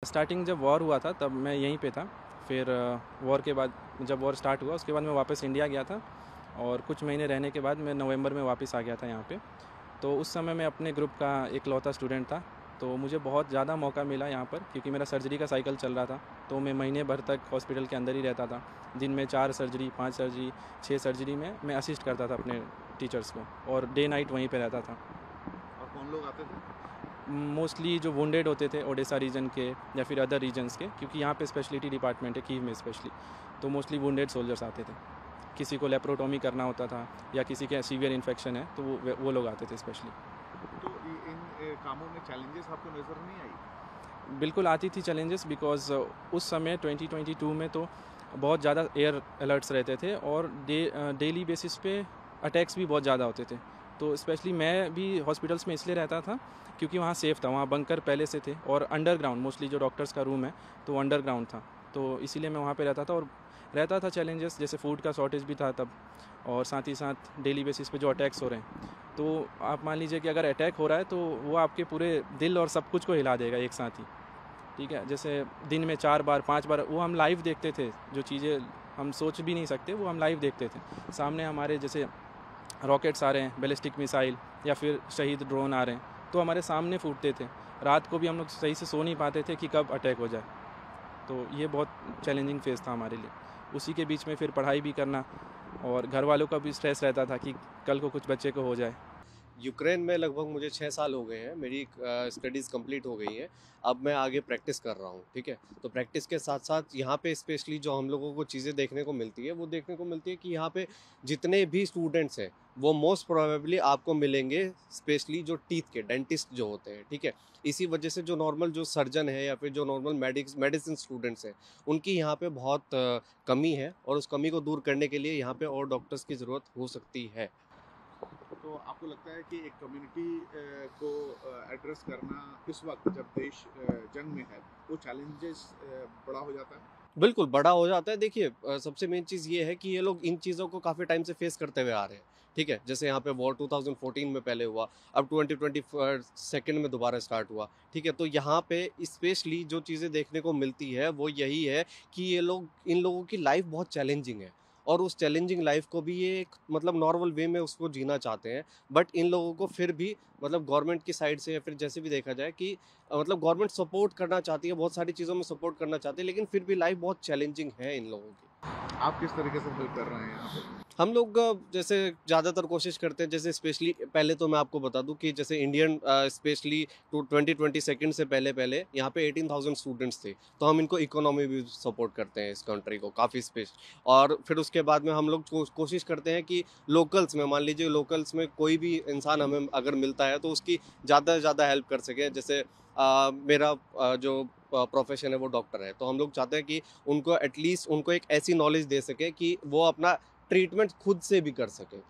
Starting जब war हुआ था तब मैं यहीं पे था। फिर वॉर के बाद जब वॉर स्टार्ट हुआ उसके बाद मैं वापस इंडिया गया था और कुछ महीने रहने के बाद मैं नवंबर में वापस आ गया था यहाँ पे। तो उस समय मैं अपने ग्रुप का इकलौता स्टूडेंट था। तो मुझे बहुत ज़्यादा मौका मिला यहाँ पर क्योंकि मेरा सर्जरी का साइकिल चल रहा था। तो मैं महीने भर तक हॉस्पिटल के अंदर ही रहता था। दिन में 4 सर्जरी, 5 सर्जरी, 6 सर्जरी में मैं असिस्ट करता था अपने टीचर्स को और डे नाइट वहीं पे रहता था। और कौन लोग आते थे? मोस्टली जो वुंडेड होते थे ओडिशा रीजन के या फिर अदर रीजन्स के, क्योंकि यहाँ पे स्पेशलिटी डिपार्टमेंट है कीव में स्पेशली। तो मोस्टली वुंडेड सोल्जर्स आते थे। किसी को लेप्रोटोमी करना होता था या किसी के सीवियर इन्फेक्शन है तो वो लोग आते थे स्पेशली। तो इन कामों में चैलेंजेस आपको नज़र नहीं आई? बिल्कुल आती थी चैलेंजेस बिकॉज उस समय 2022 में तो बहुत ज़्यादा एयर अलर्ट्स रहते थे और डेली बेसिस पे अटैक्स भी बहुत ज़्यादा होते थे। तो स्पेशली मैं भी हॉस्पिटल्स में इसलिए रहता था क्योंकि वहाँ सेफ़ था, वहाँ बंकर पहले से थे और अंडरग्राउंड मोस्टली जो डॉक्टर्स का रूम है तो वो अंडरग्राउंड था। तो इसीलिए मैं वहाँ पे रहता था और रहता था चैलेंजेस, जैसे फूड का शॉर्टेज भी था तब और साथ ही साथ डेली बेसिस पे जो अटैक्स हो रहे हैं। तो आप मान लीजिए कि अगर अटैक हो रहा है तो वो आपके पूरे दिल और सब कुछ को हिला देगा एक साथ ही। ठीक है, जैसे दिन में 4 बार 5 बार वो हम लाइव देखते थे। जो चीज़ें हम सोच भी नहीं सकते वो हम लाइव देखते थे सामने हमारे। जैसे रॉकेट्स आ रहे हैं, बैलिस्टिक मिसाइल या फिर शहीद ड्रोन आ रहे हैं तो हमारे सामने फूटते थे। रात को भी हम लोग सही से सो नहीं पाते थे कि कब अटैक हो जाए। तो ये बहुत चैलेंजिंग फेज़ था हमारे लिए। उसी के बीच में फिर पढ़ाई भी करना और घर वालों का भी स्ट्रेस रहता था कि कल को कुछ बच्चे को हो जाए। यूक्रेन में लगभग मुझे 6 साल हो गए हैं। मेरी स्टडीज़ कंप्लीट हो गई हैं। अब मैं आगे प्रैक्टिस कर रहा हूँ, ठीक है। तो प्रैक्टिस के साथ साथ यहाँ पे स्पेशली जो हम लोगों को चीज़ें देखने को मिलती है वो देखने को मिलती है कि यहाँ पे जितने भी स्टूडेंट्स हैं वो मोस्ट प्रोबेबली आपको मिलेंगे स्पेशली जो टीथ के डेंटिस्ट जो होते हैं, ठीक है। इसी वजह से जो नॉर्मल जो सर्जन है या फिर जो नॉर्मल मेडिसिन स्टूडेंट्स हैं उनकी यहाँ पे बहुत कमी है और उस कमी को दूर करने के लिए यहाँ पे और डॉक्टर्स की ज़रूरत हो सकती है। तो आपको लगता है कि एक कम्युनिटी को एड्रेस करना इस वक्त जब देश जंग में है वो चैलेंजेस बड़ा हो जाता है? बिल्कुल, बड़ा हो जाता है। देखिए सबसे मेन चीज़ ये है कि ये लोग इन चीज़ों को काफ़ी टाइम से फेस करते हुए आ रहे हैं, ठीक है? जैसे यहाँ पे वॉर 2014 में पहले हुआ, अब 2022 में दोबारा स्टार्ट हुआ, ठीक है? तो यहाँ पे स्पेशली जो चीज़ें देखने को मिलती है, वो यही है कि ये लोग इन लोगों की लाइफ़ बहुत चैलेंजिंग है और उस चैलेंजिंग लाइफ़ को भी ये एक मतलब नॉर्मल वे में उसको जीना चाहते हैं। बट इन लोगों को फिर भी मतलब गवर्नमेंट की साइड से या फिर जैसे भी देखा जाए कि मतलब गवर्नमेंट सपोर्ट करना चाहती है, बहुत सारी चीज़ों में सपोर्ट करना चाहती है, लेकिन फिर भी लाइफ बहुत चैलेंजिंग है इन लोगों की। आप किस तरीके से हेल्प कर रहे हैं यहाँ पे? हम लोग जैसे ज़्यादातर कोशिश करते हैं, जैसे स्पेशली पहले तो मैं आपको बता दूं कि जैसे इंडियन स्पेशली 2022 से पहले पहले यहाँ पे 18,000 स्टूडेंट्स थे। तो हम इनको इकोनॉमी भी सपोर्ट करते हैं इस कंट्री को काफ़ी स्पेस। और फिर उसके बाद में हम लोग कोशिश करते हैं कि लोकल्स में मान लीजिए लोकल्स में कोई भी इंसान हमें अगर मिलता है तो उसकी ज़्यादा से ज़्यादा हेल्प कर सकें। जैसे मेरा जो प्रोफेशन है वो डॉक्टर है, तो हम लोग चाहते हैं कि उनको एटलीस्ट उनको एक ऐसी नॉलेज दे सके कि वो अपना ट्रीटमेंट खुद से भी कर सके।